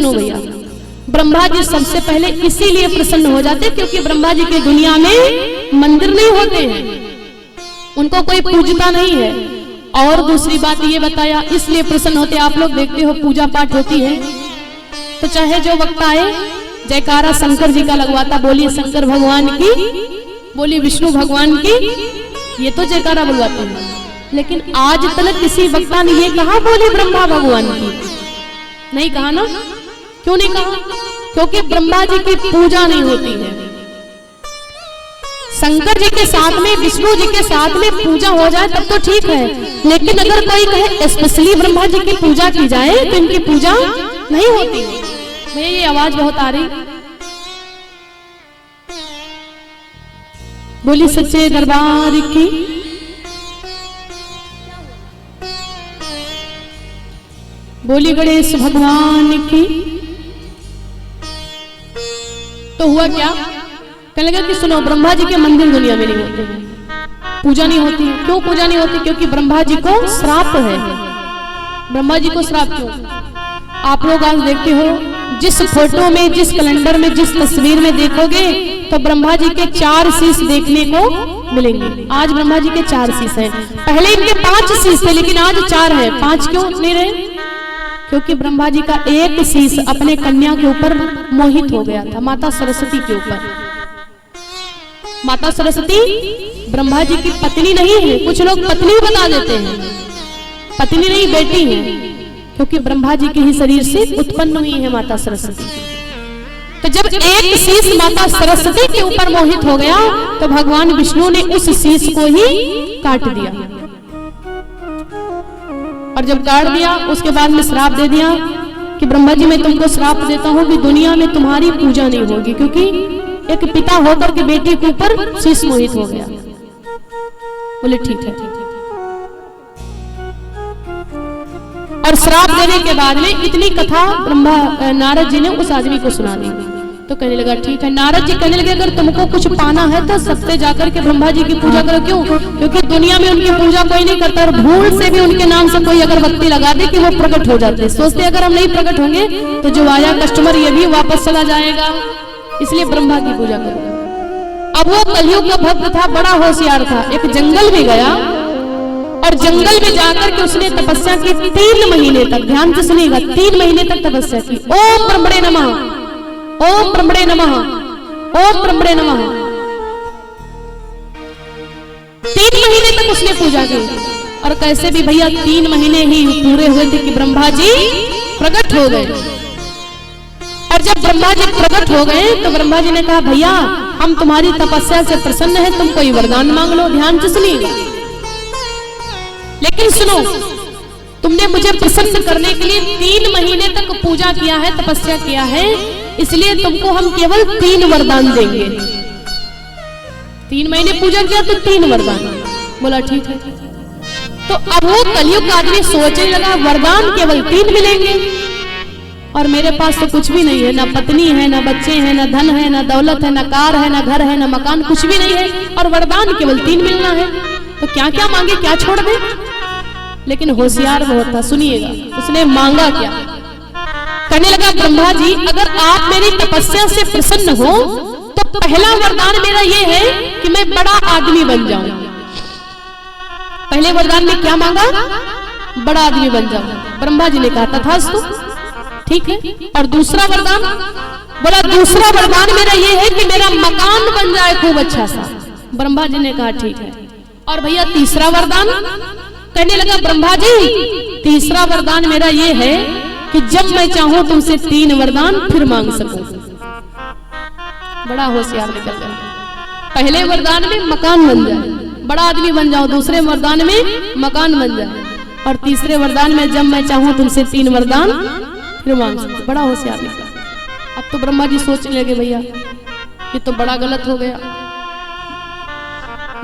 सुनो भैया, ब्रह्मा जी सबसे पहले इसीलिए प्रसन्न हो जाते क्योंकि ब्रह्मा जी की दुनिया में मंदिर नहीं होते हैं, उनको कोई पूजता नहीं है। और दूसरी बात ये बताया इसलिए प्रसन्न होते, आप लोग देखते हो पूजा पाठ होती है तो चाहे जो वक्त आए जयकारा शंकर जी का लगवाता, बोलिए शंकर भगवान की, बोलिए विष्णु भगवान की, ये तो जयकारा बुलवाते हैं। लेकिन आज तक किसी वक्ता ने ये कहा बोले ब्रह्मा भगवान की, नहीं कहा ना। क्यों नहीं कहा? क्योंकि ब्रह्मा जी की पूजा नहीं होती है। शंकर जी के साथ में विष्णु जी के साथ में पूजा हो जाए तब तो ठीक है, लेकिन अगर कोई कहे स्पेशली ब्रह्मा जी की पूजा की जाए तो इनकी पूजा नहीं होती। भैया ये आवाज बहुत आ रही, बोली सच्चे दरबार की। बोली गणेश भगवान की। तो हुआ क्या, कहने लगा कि सुनो ब्रह्मा जी के मंदिर दुनिया में नहीं होते हैं, पूजा नहीं होती है। क्यों पूजा नहीं होती? क्योंकि ब्रह्मा जी को श्राप है। ब्रह्मा जी को श्राप क्यों? आप लोग आज देखते हो जिस फोटो में, जिस कैलेंडर में, जिस तस्वीर में देखोगे तो ब्रह्मा जी के 4 शीश देखने को मिलेंगे। आज ब्रह्मा जी के 4 शीश हैं, पहले इनके 5 शीश थे लेकिन आज 4 है। 5 क्यों नहीं रहे? क्योंकि ब्रह्मा जी का एक शीश अपने कन्या के ऊपर मोहित हो गया था, माता सरस्वती के ऊपर। माता सरस्वती ब्रह्मा जी की पत्नी नहीं है, कुछ लोग पत्नी बता देते हैं, पत्नी नहीं बेटी है, क्योंकि ब्रह्मा जी के ही शरीर से उत्पन्न हुई है माता सरस्वती। तो जब एक शीश माता सरस्वती के ऊपर मोहित हो गया तो भगवान विष्णु ने उस शीश को ही काट दिया, और जब काट दिया उसके बाद में श्राप दे दिया कि ब्रह्मा जी मैं तुमको श्राप देता हूं कि दुनिया में तुम्हारी पूजा नहीं होगी, क्योंकि एक पिता होकर के बेटी के ऊपर शीश मोहित हो गया। बोले ठीक है। और श्राप देने के बाद में इतनी कथा ब्रह्मा नारद जी ने उस आदमी को सुना दी। तो कहने लगा ठीक है। नारद जी कहने लगे अगर तुमको कुछ पाना है तो सबसे जाकर के ब्रह्मा जी की पूजा करो। क्यों? क्योंकि दुनिया में उनकी पूजा कोई नहीं करता, और भूल से भी उनके नाम से कोई अगरबत्ती लगा दे कि वो प्रकट हो जाते, सोचते अगर हम नहीं प्रकट होंगे तो जो आया कस्टमर ये भी वापस चला जाएगा, इसलिए ब्रह्मा की पूजा करो। अब वो कलयुग का भक्त था, बड़ा होशियार था, एक जंगल में गया और जंगल में जाकर के उसने तपस्या की 3 महीने तक। ध्यान से सुनिएगा, 3 महीने तक तपस्या की। ओम ब्रह्मणे नमः, ओम ब्रह्मणे नमः, ओम ब्रह्मणे नमः। 3 महीने तक उसने पूजा की। और कैसे भी भैया 3 महीने ही पूरे हुए थे कि ब्रह्मा जी प्रकट हो गए। और जब ब्रह्मा जी प्रकट हो गए तो ब्रह्मा जी ने कहा भैया हम तुम्हारी तपस्या से प्रसन्न हैं, तुम कोई वरदान मांग लो। ध्यान से सुनिएगा, लेकिन सुनो, तुमने मुझे प्रसन्न करने के लिए 3 महीने तक पूजा किया है, तपस्या किया है, इसलिए तुमको हम केवल 3 वरदान देंगे। 3 महीने पूजा किया तो 3 वरदान। बोला ठीक है। तो अब वो कलयुग का आदमी सोचने लगा वरदान केवल 3 मिलेंगे और मेरे पास तो कुछ भी नहीं है, ना पत्नी है, ना बच्चे हैं, ना धन है, ना दौलत है, ना कार है, ना घर है, ना मकान, कुछ भी नहीं है, और वरदान केवल 3 मिलना है, तो क्या क्या मांगे, क्या छोड़ दे। लेकिन होशियार बहुत था, सुनिएगा उसने मांगा क्या। कहने लगा ब्रह्मा जी अगर आप मेरी तपस्या से प्रसन्न हो तो पहला वरदान मेरा ये है कि मैं बड़ा आदमी बन जाऊं। पहले वरदान में क्या मांगा? बड़ा आदमी बन जाऊं। ब्रह्मा जी ने कहा तथास्तु, ठीक है। और दूसरा वरदान? बोला दूसरा वरदान मेरा ये है कि मेरा मकान बन जाए खूब अच्छा सा। ब्रह्मा जी ने कहा ठीक है। और भैया तीसरा वरदान? कहने लगा ब्रह्मा जी तीसरा वरदान मेरा ये है कि जब मैं चाहूं तुमसे 3 वरदान फिर मांग सकूं। बड़ा होशियार निकल गया। पहले वरदान में मकान बन जाए, बड़ा आदमी बन जाओ, दूसरे वरदान में मकान बन जाए, और तीसरे वरदान में जब मैं चाहूं तुमसे 3 वरदान फिर मांग सकूं। बड़ा होशियार निकला। अब तो ब्रह्मा जी सोचने लगे भैया ये तो बड़ा गलत हो गया।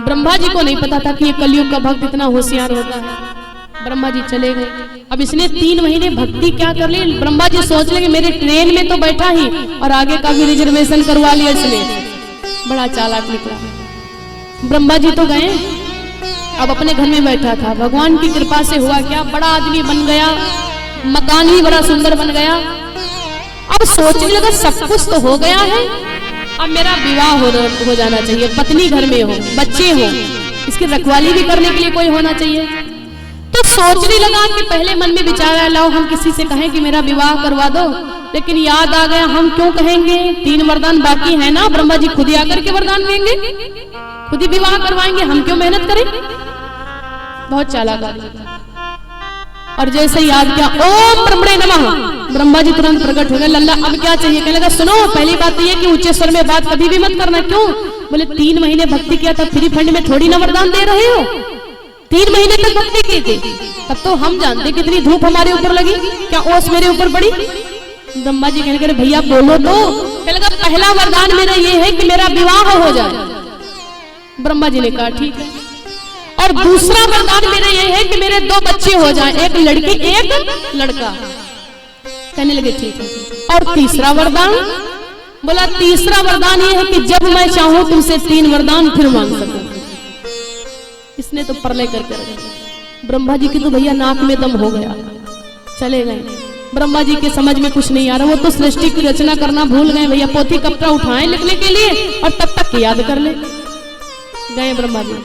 ब्रह्मा जी को नहीं पता था कि ये कलयुग का भक्त इतना होशियार होता है। ब्रह्मा जी चले गए। अब इसने 3 महीने भक्ति क्या कर ली। ब्रह्मा जी सोच लगे मेरे ट्रेन में तो बैठा ही और आगे का भी रिजर्वेशन करवा लिया इसने। बड़ा चालाक निकला। ब्रह्मा जी तो गए, अब अपने घर में बैठा था। भगवान की कृपा से हुआ क्या, बड़ा आदमी बन गया, मकान ही बड़ा सुंदर बन गया। अब सोचने लगा सब कुछ तो हो गया है, अब मेरा विवाह हो जाना चाहिए, पत्नी घर में हो, बच्चे हो, इसकी रखवाली भी करने के लिए कोई होना चाहिए। तो सोचने लगा कि पहले मन में विचार आया लाओ हम किसी से कहें कि मेरा विवाह करवा दो, लेकिन याद आ गया हम क्यों कहेंगे, 3 वरदान बाकी है ना, ब्रह्मा जी खुद ही आकर के वरदान देंगे, खुद ही विवाह करवाएंगे, हम क्यों मेहनत करें। बहुत चालाक आदमी। और जैसे याद किया ओम ब्रह्मणे नमः, ब्रह्मा जी तुरंत प्रकट हो गए। लल्ला अब क्या चाहिए, कहने लगा सुनो पहली बात ये कि उच्च स्वर में बात कभी भी मत करना। क्यों, बोले 3 महीने भक्ति किया था, फ्री फंड में थोड़ी ना वरदान दे रहे हो, 3 महीने तक भक्ति की थी, तब तो हम जानते कितनी धूप हमारे ऊपर लगी, क्या ओस मेरे ऊपर पड़ी। ब्रह्मा जी कहने लगे भैया बोलो तो, कहने लगा पहला वरदान मेरा ये है कि मेरा विवाह हो जाए। ब्रह्मा जी ने कहा ठीक है, और दूसरा वरदान मेरा ये है कि मेरे 2 बच्चे हो जाएं, एक लड़की एक लड़का। कहने लगे ठीक है, और तीसरा वरदान, बोला तीसरा वरदान ये है कि जब मैं चाहूं तुमसे 3 वरदान फिर मांग सकूं। इसने तो प्रलय करके रख दिया। ब्रह्मा जी की तो भैया नाक में दम हो गया, चले गए। ब्रह्मा जी के समझ में कुछ नहीं आ रहा, वो तो सृष्टि की रचना करना भूल गए भैया, पोथी कपड़ा उठाए लिखने के लिए और तब तक याद कर ले गए ब्रह्मा जी।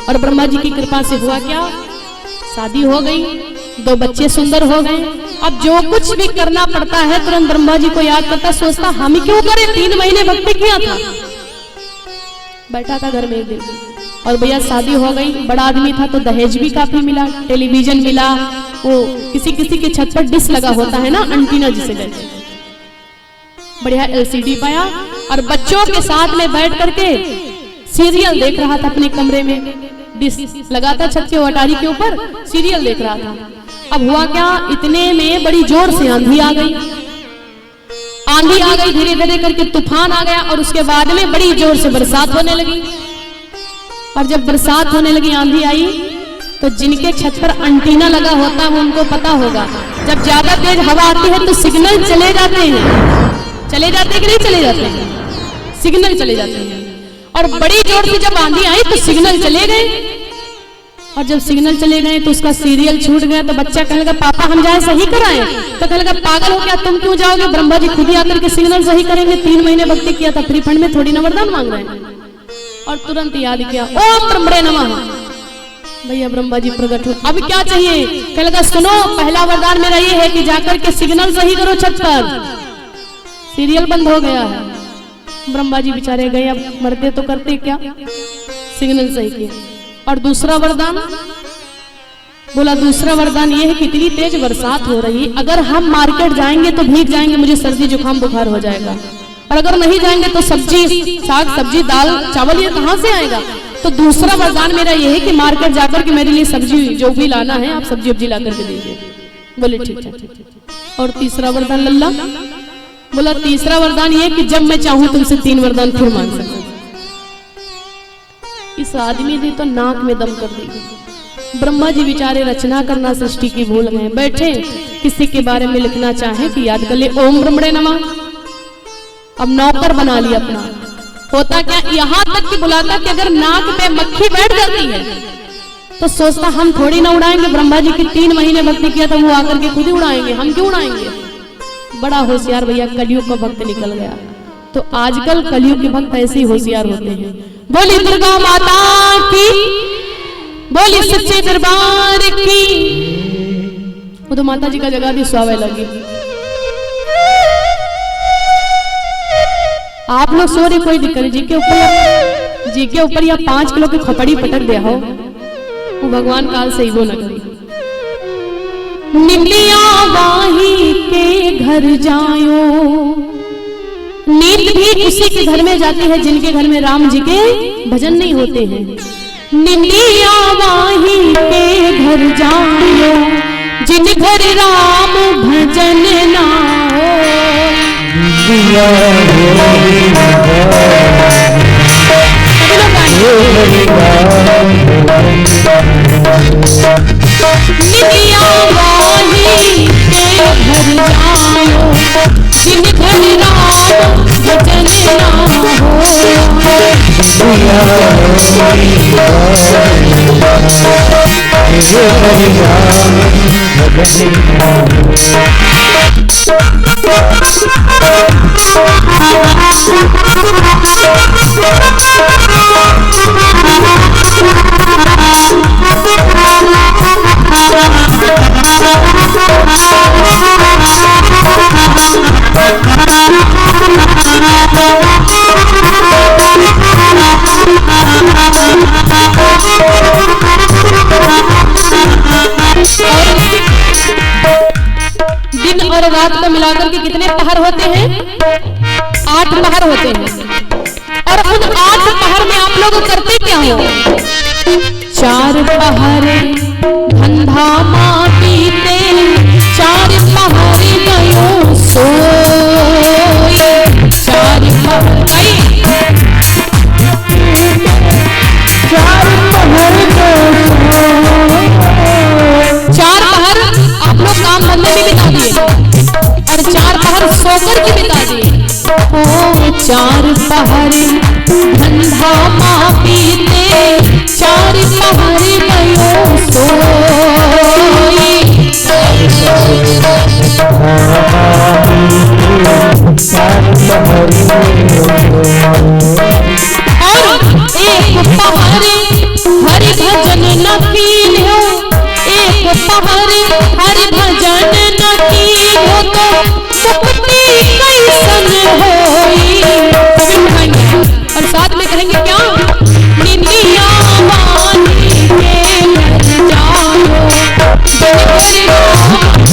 और ब्रह्मा जी की कृपा से हुआ क्या, शादी हो गई, 2 बच्चे सुंदर हो गए। अब जो कुछ भी करना पड़ता है तुरंत ब्रह्मा जी को याद करता, सोचता हम ही क्यों करें, 3 महीने भक्ति किया था। बैठा था घर में एक दिन, और भैया शादी हो गई, बड़ा आदमी था तो दहेज भी काफी मिला, टेलीविजन मिला, वो किसी किसी के छत पर डिश लगा होता है ना, एंटीना जिसे कहते हैं, बढ़िया LCD पाया, और बच्चों के साथ में बैठ करके सीरियल देख रहा था अपने कमरे में, डिश लगा था छत के अटारी के ऊपर, सीरियल देख रहा था। अब हुआ क्या, इतने में बड़ी जोर से आंधी आ गई, धीरे धीरे करके तूफान आ गया, और उसके बाद में बड़ी जोर से बरसात होने लगी। और जब बरसात होने लगी, आंधी आई, तो जिनके छत पर एंटीना लगा होता है वो उनको पता होगा, जब ज्यादा तेज हवा आती है तो सिग्नल चले जाते हैं, चले जाते हैं कि नहीं चले जाते हैं, सिग्नल चले जाते हैं। और बड़ी जोर से जब आंधी आई तो सिग्नल चले गए, और जब सिग्नल चले गए तो उसका सीरियल छूट गया। तो बच्चा कहने लगा पापा हम जाए सही कराएं, तो कहने लगा पागल हो क्या, तुम क्यों जाओगे, ब्रह्मा जी खुद ही आकर के सिग्नल सही करेंगे, 3 महीने भक्ति किया था, फ्री फंड में थोड़ी ना वरदान मांग रहे हैं। और तुरंत याद किया ओम ब्रह्मणे नमः, भैया ब्रह्मा जी प्रकट हो। अब क्या चाहिए, कहने लगा सुनो पहला वरदान मेरा ये है कि जाकर के सिग्नल सही करो छत पर, सीरियल बंद हो गया है। ब्रह्मा जी बेचारे गए, अब मरते तो करते क्या, सिग्नल सही किया। और दूसरा वरदान, बोला दूसरा वरदान ये है कि इतनी तेज बरसात हो रही, अगर हम मार्केट जाएंगे तो भीग जाएंगे, मुझे सर्दी जुकाम बुखार हो जाएगा, और अगर नहीं जाएंगे तो सब्जी साग सब्जी दाल चावल ये कहां से आएगा। तो दूसरा वरदान मेरा ये है कि मार्केट जाकर के मेरे लिए सब्जी जो भी लाना है आप सब्जी उब्जी ला करके दीजिए। बोले ठीक है। और तीसरा वरदान लल्ला, बोला तीसरा वरदान ये कि जब मैं चाहूं तुमसे 3 वरदान फिर मांग सकूं। इस आदमी ने तो नाक में दम कर दी। ब्रह्मा जी बेचारे रचना करना सृष्टि की भूल गए, बैठे किसी के बारे में लिखना चाहे कि याद कर ले ओम ब्रह्मणे नमः। अब नौकर बना लिया अपना। होता क्या, यहाँ तक कि बुलाता कि अगर नाक पे मक्खी बैठ जाती है तो सोचता हम थोड़ी ना उड़ाएंगे, ब्रह्मा जी की 3 महीने भक्ति किया था वो आकर के खुद ही उड़ाएंगे, हम क्यों उड़ाएंगे। बड़ा होशियार भैया कलयुग का भक्त निकल गया। तो आजकल कलयुग के भक्त ऐसे ही होशियार होते हैं। बोली दुर्गा माता की, बोली सच्चे दरबार की। वो तो माता जी का जगह भी सुहावे लगी। आप लोग सो रहे, कोई दिक्कत नहीं, जी के ऊपर या 5 किलो की खपड़ी पटक दिया हो, वो भगवान काल से ही वो न करी। निंदिया वाही के घर जायो, नींद भी उसी के घर में जाती है जिनके घर में राम जी के भजन नहीं होते हैं। निंदिया वाही के घर जायो, जिन घर राम भजन ना हो। निंदिया वाली के घर जायो, जिन घर राम भजन ना हो। दिन और रात को मिलाकर के कितने पहर होते हैं? 8 पहर होते हैं। और उन 8 पहर में आप लोग करते क्या हो? 4 पहर धंधा माँ पीते, 4 पहर गयो सोई, 4 पहर भाई 4 पहर आप लोग काम धंधे में बिता दिए और 4 पहर सोकर के बिता दिए। ओ 4 पहर धंधा माँ पीते, 4 पहर गयो सोई, और 1 पहर हरि भजन न कीन्हो, 1 पहर हरि भजन न कीन्हो तो मुक्ति कैसन होई। सभी उठाएंगे और साथ में कहेंगे क्या? निंदिया वाणी के लग जाओ,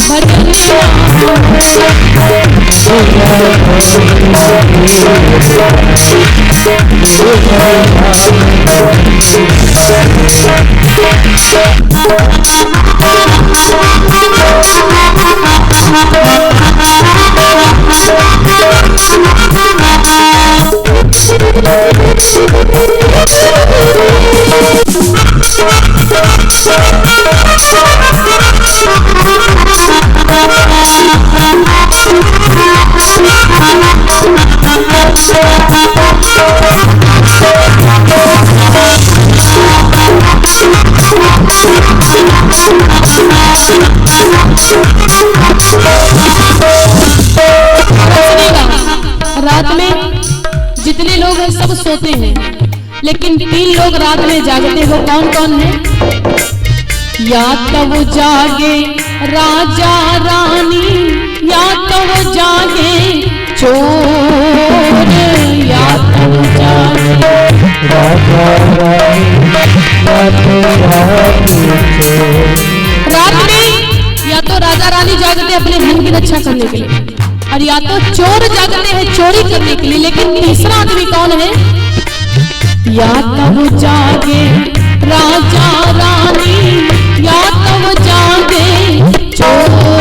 भजन रात में जितने लोग हैं सब सोते हैं, लेकिन 3 लोग रात में जागते। वो कौन कौन है? या तो वो जागे राजा रानी, या तो वो जागे चोर, या तो वो जागे राजा रानी, रात में या तो राजा रानी जागते अपने धन की रक्षा करने के लिए, और या तो चोर जागते हैं चोरी करने के लिए। लेकिन तीसरा आदमी कौन है? या तो वो जागे राजा रानी, या तो वो जागे चोर।